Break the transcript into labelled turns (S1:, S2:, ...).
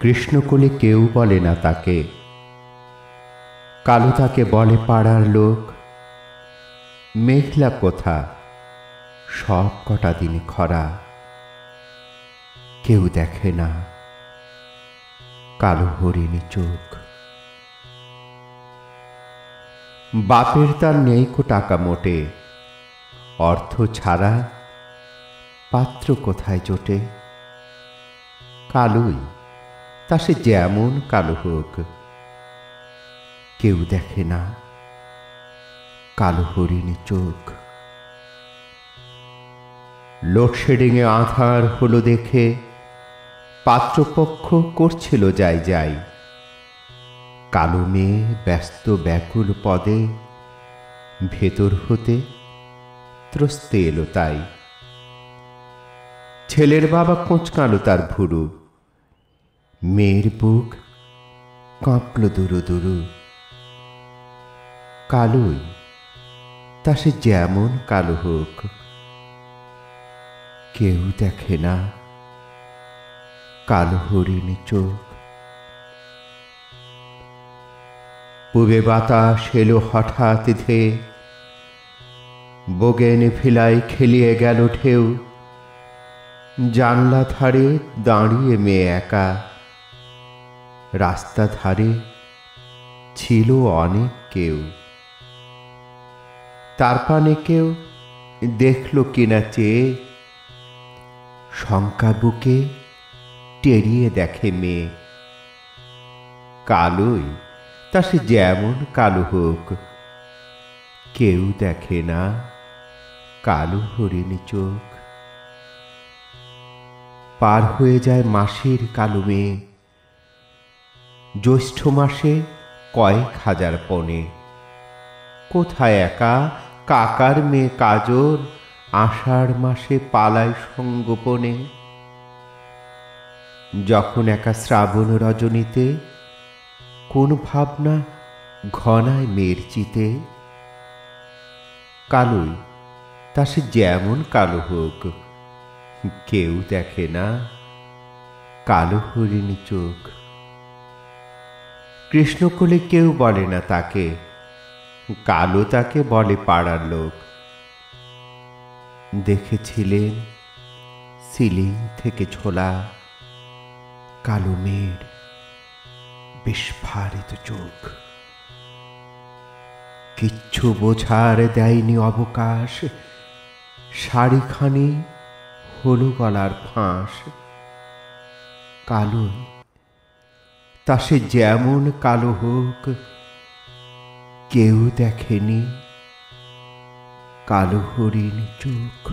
S1: কৃষ্ণকুলে কেউ বলে না তাকে, কালো তাকে বলে পাড়ার লোক। মেঘলা কোথা, সব কটা দিনে খরা, কেউ দেখে না কালো হরিণী চোখ। বাপের তার নেই কো টাকা মোটে, অর্থ ছাড়া পাত্র কোথায় জোটে। কালোই, তা সে যেমন কালো হোক, কেউ দেখে না কালো হরিণী চোখ। লোডশেডিংয়ে আধার হলো দেখে পাত্রপক্ষ করছিল যাই যাই। কালো মেয়ে ব্যস্ত ব্যাকুল পদে ভেতর হতে ত্রস্তে এলো তাই। ছেলের বাবা কোঁচকালো তার ভুরু, মেয়ের বুক কাঁপল দুরু দুরু। কালোই, তা সে যেমন কালো হোক, কেউ দেখে না কালো হরিণী চোখ। পূবে বাতাস এলো হঠাৎ ধেয়ে, বোগেন ভিলাই খেলিয়ে গেল ঢেউ। জানলা ধারে দাঁড়িয়ে মেয়ে একা, রাস্তা ধারে ছিল অনেক কেউ। তার পানে কেউ দেখল কিনা চেয়ে, শঙ্কা বুকে টেরিয়ে দেখে মেয়ে। কালোই, তা সে যেমন কালো হোক, কেউ দেখে না কালো হরিণী চোখ। পার হয়ে যায় মাসের কালো মেয়ে, জ্যৈষ্ঠ মাসে কয়েক হাজার পণে। কোথায় একা কাকার মেয়ে কাজল, আষাঢ় মাসে পালায় সঙ্গোপনে। যখন একা শ্রাবণ রজনীতে কোন ভাবনা ঘনায় মেয়ের চিতে। কালোই, তা সে যেমন কালো হোক, কেউ দেখে না কালো হরিণী চোখ। কৃষ্ণকুলে কেউ বলে না তাকে, কালো তাকে বলে পাড়ার লোক। দেখেছিলেন সিলিং থেকে ছোলা কালো মেয়ের বিস্ফারিত চোখ। কিচ্ছু বোঝার দেয়নি অবকাশ, শাড়িখানি হলু গলার ফাঁস। কালোই, তা সে যেমন কালো হোক, কেউ দেখেনি কালো হরিণী চোখ।